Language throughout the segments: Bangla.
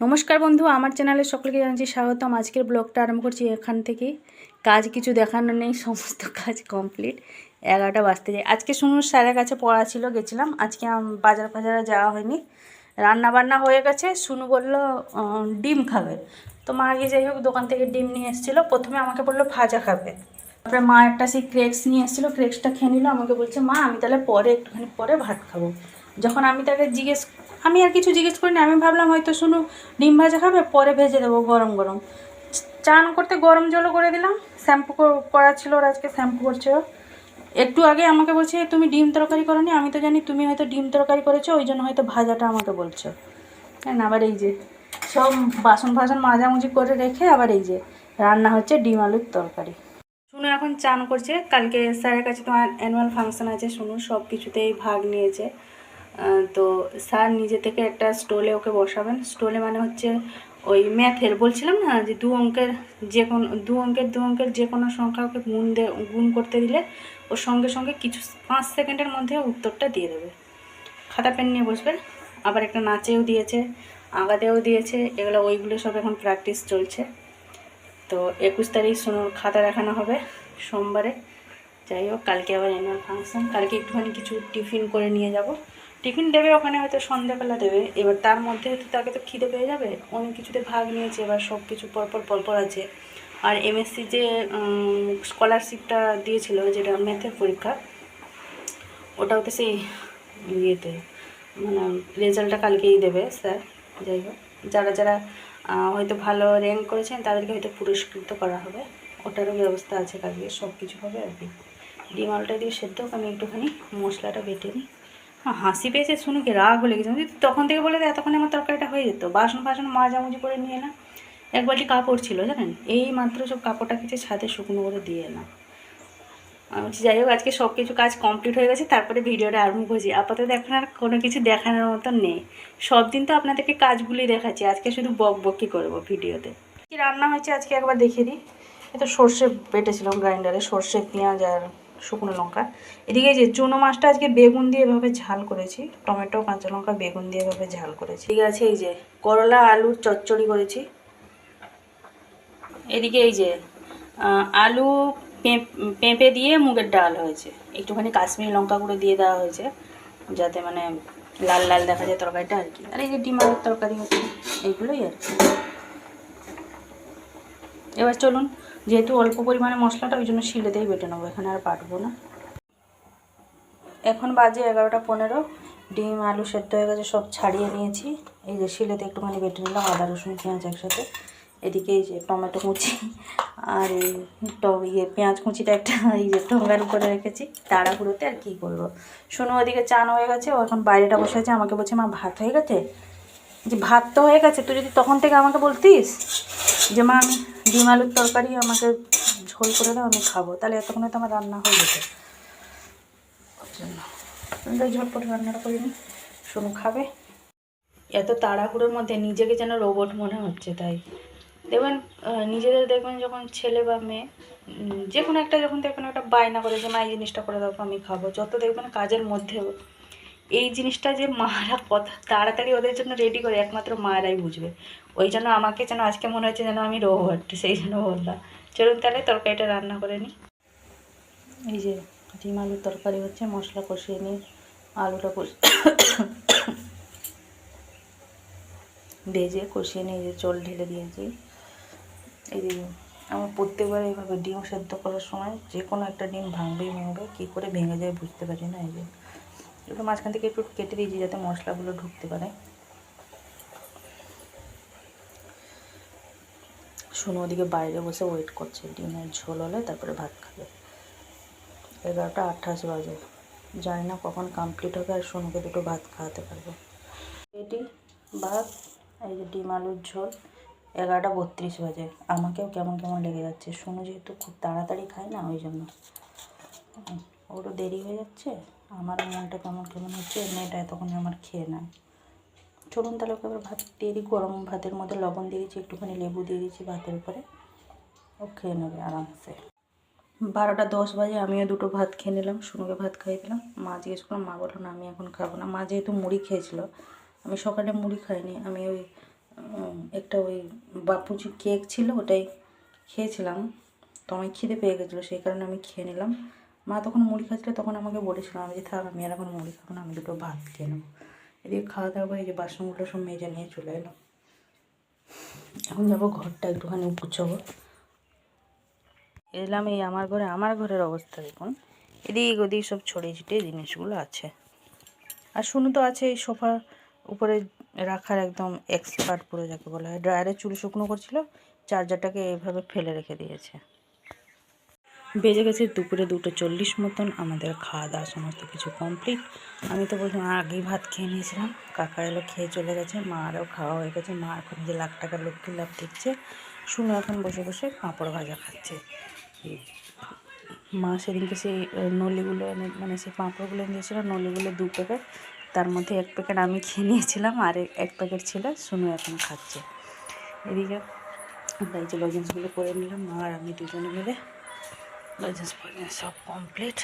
নমস্কার বন্ধু, আমার চ্যানেলে সকলকে জানাচ্ছি স্বাগতম। আজকের ব্লগটা আরম্ভ করছি এখান থেকেই। কাজ কিছু দেখানো নেই, সমস্ত কাজ কমপ্লিট। 11টা বাজতে যায়। আজকে শুনুন স্যারের কাছে পড়া ছিল, গেছিলাম। আজকে বাজারে যাওয়া হয়নি, রান্না বান্না হয়ে গেছে। শুনু বলল ডিম খাবে, তো মা গিয়ে যাই হোক দোকান থেকে ডিম নিয়ে এসেছিলো। প্রথমে আমাকে বললো ভাজা খাবে, তারপরে মা একটা সেই ক্রেক্স নিয়ে এসেছিলো, ক্রেক্সটা খেয়ে নিল। আমাকে বলছে মা আমি তাহলে একটুখানি পরে ভাত খাবো। যখন আমি তাকে আমি আর কিছু জিজ্ঞেস করিনি, আমি ভাবলাম হয়তো শুনু ডিম ভাজা খাবে, পরে ভেজে দেবো গরম গরম। চান করতে গরম জলও করে দিলাম। শ্যাম্পু করা ছিল, ওর আজকে শ্যাম্পু করছে। একটু আগে আমাকে বলছে তুমি ডিম তরকারি করোনি, আমি তো জানি তুমি হয়তো ডিম তরকারি করেছো, ওই জন্য হয়তো ভাজাটা আমাকে বলছো। হ্যাঁ, আবার এই যে সব বাসন মাজামুজি করে রেখে আবার এই যে রান্না হচ্ছে ডিম আলুর তরকারি। শুনু এখন চান করছে। কালকে স্যারের কাছে তোমার অ্যানুয়াল ফাংশন আছে, শুনু সব কিছুতেই ভাগ নিয়েছে। তো স্যার নিজে থেকে একটা স্টলে ওকে বসাবেন। স্টলে মানে হচ্ছে ওই ম্যাথের বলছিলাম না, যে দু অঙ্কের যে কোনো সংখ্যা ওকে গুণ করতে দিলে ওর সঙ্গে সঙ্গে কিছু 5 সেকেন্ডের মধ্যে উত্তরটা দিয়ে দেবে। খাতা পেন নিয়ে বসবে। আবার একটা নাচেও দিয়েছে, আঁকাতেও দিয়েছে। ওইগুলো সব এখন প্র্যাকটিস চলছে। তো 21 তারিখ শুনুন খাতা দেখানো হবে সোমবারে। যাই হোক, কালকে আবার অ্যানুয়াল ফাংশন। কালকে একটুখানি কিছু টিফিন করে নিয়ে যাব। টিফিন দেবে ওখানে, হয়তো সন্ধ্যাবেলা দেবে। এবার তার মধ্যে হয়তো তাকে তো খিদে পেয়ে যাবে, অনেক কিছুতে ভাগ নিয়েছে। এবার সব কিছু পরপর আছে। আর এমএসসি যে স্কলারশিপটা দিয়েছিল, যেটা ম্যাথের পরীক্ষা, ওটাও তো সেই ইয়েতে মানে রেজাল্টটা কালকেই দেবে স্যার। যাই হোক, যারা হয়তো ভালো র্যাঙ্ক করেছেন তাদেরকে হয়তো পুরস্কৃত করা হবে, ওটারও ব্যবস্থা আছে। কালকে সব কিছু হবে আর কি। ডিম আলুটা দিয়ে সেদ্ধ হোক, আমি একটুখানি মশলাটা বেটে নিই। হাসি পেয়েছে, শুনে কি রাগ হয়ে গেছে। তখন থেকে বলে এতক্ষণে আমার তরকারিটা হয়ে যেত। বাসন মাজামুজি করে নিয়ে এলাম। এক বালতি কাপড় ছিল জানেন, এই মাত্র সব কাপড়টা কিছু ছাদে শুকনো করে দিয়ে এলাম। আমি বলছি যাই হোক, আজকে সব কিছু কাজ কমপ্লিট হয়ে গেছে, তারপরে ভিডিওটা আরম্ভ করছি। আপাতত এখন আর কোনো কিছু দেখানোর মতন নেই। সব দিন তো আপনাদেরকে কাজগুলি দেখাচ্ছি, আজকে শুধু বকবকি করবো ভিডিওতে। কি রান্না হয়েছে আজকে একবার দেখিয়ে দিই। এতো সর্ষে বেটেছিলাম গ্রাইন্ডারে, সর্ষে, পেঁয়াজ আর শুকনো লঙ্কা। এদিকে যে চুনো মাছটা আজকে বেগুন দিয়ে এভাবে ঝাল করেছি, টমেটো, কাঁচা লঙ্কা, বেগুন দিয়ে এভাবে ঝাল করেছি। ঠিক আছে, এই যে করলা আলুর চচ্চড়ি করেছি। এদিকে এই যে আলু পেঁপে দিয়ে মুগের ডাল হয়েছে। একটুখানি কাশ্মীরি লঙ্কা গুঁড়ো দিয়ে দেওয়া হয়েছে, যাতে মানে লাল লাল দেখা যায় তরকারিটা আর কি। আর এই যে ডিম আলুর তরকারি হচ্ছে, এইগুলোই আর কি। এবার চলুন, যেহেতু অল্প পরিমাণে মশলাটা, ওই জন্য শিলেতেই বেটে নেবো, এখানে আর বাটবো না। এখন বাজে 11টা 15। ডিম আলু সেদ্ধ হয়ে গেছে, সব ছাড়িয়ে নিয়েছি। এই যে শিলেতে একটুখানি বেটে নিলাম, আদা রসুন পেঁয়াজ একসাথে। এদিকে এই যে টমেটো কুচি আর পেঁয়াজ কুচিটা একটা এই যে ঠোঙ্গার উপরে রেখেছি তাড়াহুড়োতে। আর কী করবো, শোনো ওদিকে চান হয়ে গেছে, ও এখন বাইরেটা বসে আছে। আমাকে বলছে মা ভাত হয়ে গেছে। যে ভাত তো হয়ে গেছে, তুই যদি তখন থেকে আমাকে বলতিস যে মা আমি ডিম আলুর তরকারি আমাকে ঝোল করে দাও, আমি খাবো, তাহলে এতক্ষণে তো আমার রান্না হয়ে যেত। ঝটপট রান্নাটা করিনি, শোনো খাবে। এত তাড়াহুড়োর মধ্যে নিজেকে যেন রোবট মনে হচ্ছে। তাই দেখবেন নিজেদের, দেখবেন যখন ছেলে বা মেয়ে যে কোনো একটা, যখন দেখবেন একটা বায়না করে যে মা এই জিনিসটা করে দাও, আমি খাবো, যত দেখবেন কাজের মধ্যেও এই জিনিসটা যে মারা কথা তাড়াতাড়ি ওদের জন্য রেডি করে, একমাত্র মায়েরাই বুঝবে। ওই জন্য আমাকে যেন আজকে মনে হচ্ছে যেন আমি রোবট, সেই জন্য বললাম। চলুন তাহলে তরকারিটা রান্না করে নিই। এই যে ডিম আলুর তরকারি হচ্ছে, মশলা কষিয়ে নিই, আলুটা ভেজে কষিয়ে নিয়ে যে জল ঢেলে দিয়েছি। এই যে আমার প্রত্যেকবার এইভাবে ডিম সেদ্ধ করার সময় যে কোনো একটা ডিম ভাঙবে, কী করে ভেঙে যায় বুঝতে পারি না। এই যে একটু মাঝখান থেকে একটু কেটে দিয়েছি যাতে মশলাগুলো ঢুকতে পারে। শোনো ওদিকে বাইরে বসে ওয়েট করছে, ডিমের ঝোল হলে তারপরে ভাত খাবে। 11টা 28 বাজে, জানি না কখন কমপ্লিট হবে আর সোনুকে দুটো ভাত খাওয়াতে পারবো। এটি ভাত, এই যে ডিম আলুর ঝোল। 11টা 32 বাজে, আমাকেও কেমন কেমন লেগে যাচ্ছে। সোনু যেহেতু খুব তাড়াতাড়ি খায় না, ওই জন্য ওরও দেরি হয়ে যাচ্ছে, আমারও মনটা কেমন কেমন হচ্ছে। মেয়েটা এতক্ষণে আমার খেয়ে নেয়। চলুন তাহলে ওকে আবার ভাত দিয়ে দিই। গরম ভাতের মধ্যে লবণ দিয়ে দিচ্ছি, একটুখানি লেবু দিয়ে দিচ্ছি ভাতের উপরে, ও খেয়ে নেবে আরামসে। 12টা 10 বাজে, আমিও দুটো ভাত খেয়ে নিলাম, সোনুকে ভাত খাইয়ে দিলাম। মা জিজ্ঞেস করলাম, মা বললো না আমি এখন খাবো না। মা যেহেতু মুড়ি খেয়েছিল, আমি সকালে মুড়ি খাইনি, আমি ওই একটা ওই বাপুজি কেক ছিল, ওটাই খেয়েছিলাম। তো আমি খিদে পেয়ে গেছিলো, সেই কারণে আমি খেয়ে নিলাম। মা তখন মুড়ি খাচ্ছিলো, তখন আমাকে বলেছিল আমি যে থাক, আমি আর এখন মুড়ি খাবো না, আমি দুটো ভাত খেয়ে নেবো। এদিকে খাওয়া দাওয়া করে এই যে বাসনগুলো সব মেজে নিয়ে চলে এলাম। এখন যাবো ঘরটা একটুখানি গুছাবো। এলাম এই আমার ঘরের অবস্থা দেখুন, এদিক ওদিক সব ছড়িয়ে ছিটিয়ে জিনিসগুলো আছে। আর শুনু তো আছে এই সোফা উপরে রাখার একদম এক্সপার্ট পুরো, যাকে বলা হয়। ড্রায়ারে চুল শুকনো করছিল, চার্জারটাকে এইভাবে ফেলে রেখে দিয়েছে। বেজে গেছে দুপুরে 2:40 মতন। আমাদের খাওয়া দাওয়া সমস্ত কিছু কমপ্লিট। আমি তো বলছিলাম আগেই ভাত খেয়ে নিয়েছিলাম। কাকা এলো, খেয়ে চলে গেছে। মারও খাওয়া হয়ে গেছে। মা এখন যে লাখ টাকার লক্ষ্মী লাভ দেখছে। শুনে এখন বসে বসে পাঁপড় ভাজা খাচ্ছে। মা সেদিনকে সেই নলিগুলো এনে, মানে সেই পাঁপড়গুলো এনে দিয়েছিল, নলিগুলো 2 প্যাকেট, তার মধ্যে 1 প্যাকেট আমি খেয়ে নিয়েছিলাম, আর 1 প্যাকেট ছিল, শুনে এখন খাচ্ছে। এদিকে তাই যে লজেন্সগুলো করে নিলাম, মা আর আমি দুজনে মিলে। লজেন্স পরে সব কমপ্লিট।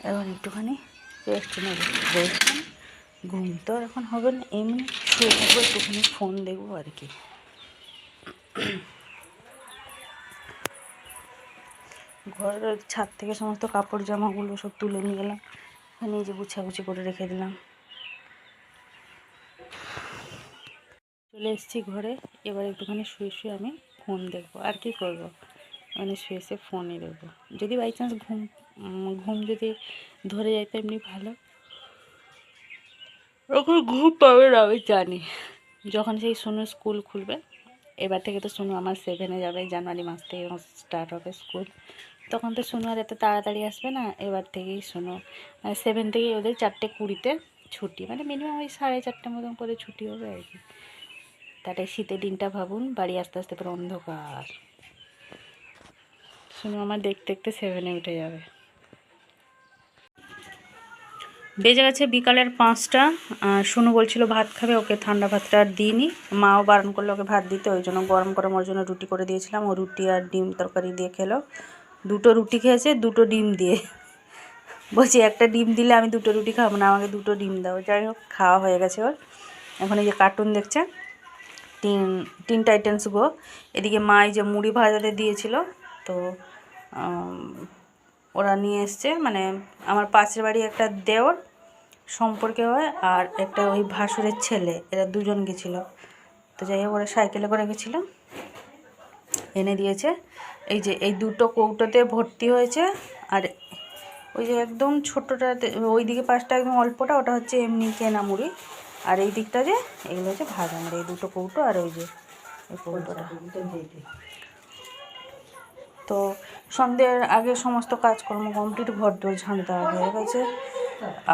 এখন একটুখানি রেস্ট নেব, ঘুম তো এখন হবে না, এমনি শুয়ে থাকবো, একটুখানি ফোন দেখবো আর কি। ঘরের ছাদ থেকে সমস্ত কাপড় জামাগুলো সব তুলে নিয়ে গেলাম, এখানে এই যে গুছাগুছি করে রেখে দিলাম। চলে এসেছি ঘরে। এবার একটুখানি শুয়ে শুয়ে আমি ফোন দেখবো, আর কি করবো, মানে শুয়ে শুয়ে ফোনই দেখবো। যদি বাই চান্স ঘুম যদি ধরে যায় তো এমনি ভালো, ওখন ঘুম পাবে না আমি জানি। যখন সেই শুনু স্কুল খুলবে, এবার থেকে তো শুনু আমার 7-এ যাবে, জানুয়ারি মাস থেকে স্টার্ট হবে স্কুল, তখন তো শুনু আর এত তাড়াতাড়ি আসবে না। এবার থেকেই শুনু 7 থেকেই ওদের 4:20-তে ছুটি, মানে মিনিমাম ওই 4:30 মতন করে ছুটি হবে আর কি। তাহলে শীতের দিনটা ভাবুন, বাড়ি আস্তে আস্তে পুরো অন্ধকার। শুনু আমার দেখতে দেখতে 7-এ উঠে যাবে। বেজে গেছে বিকালের 5টা। শুনু বলছিল ভাত খাবে, ওকে ঠান্ডা ভাতটা আর দিইনি। মাও বারণ করলো ওকে ভাত দিতে, ওই জন্য গরম গরম ওর জন্য রুটি করে দিয়েছিলাম। ও রুটি আর ডিম তরকারি দিয়ে খেলো। 2টো রুটি খেয়েছে, 2টো ডিম দিয়ে। বলছি একটা ডিম দিলে আমি 2টো রুটি খাবো না, আমাকে 2টো ডিম দাও। যাই হোক, খাওয়া হয়ে গেছে ওর। এখন এই যে কার্টুন দেখছে, টিন টাইটেন্স গো। এদিকে মা এই যে মুড়ি ভাজাতে দিয়েছিল, তো ওরা নিয়ে এসছে, মানে আমার পাশের বাড়ি একটা দেওর সম্পর্কে হয়, আর একটা ওই ভাসুরের ছেলে, এরা দুজন গেছিলো। তো যাই হোক, ওরা সাইকেলে করে গেছিলো, এনে দিয়েছে। এই যে এই 2টো কৌটোতে ভর্তি হয়েছে। আর ওই যে একদম ছোটোটাতে, ওই দিকে পাশটা একদম অল্পটা, ওটা হচ্ছে এমনি কেনা মুড়ি। আর এই দিকটা যে এগুলো হচ্ছে ভাজা মুড়ি। এই 2টো কৌটো আর ওই যে এই কৌটোটা। তো সন্ধ্যের আগে সমস্ত কাজকর্ম কমপ্লিট, ঘর দোর ঝাঁট দেওয়া হয়ে গেছে,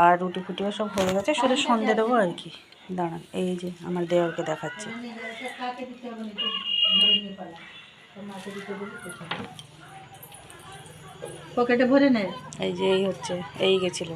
আর রুটি ফুটিও সব হয়ে গেছে, শুধু সন্ধ্যে দেবো আর কি। দাঁড়ান, এই যে আমার দেওরকে দেখাচ্ছে। পকেটে ভরে নেয়। এই যে এই হচ্ছে, এই গেছিলো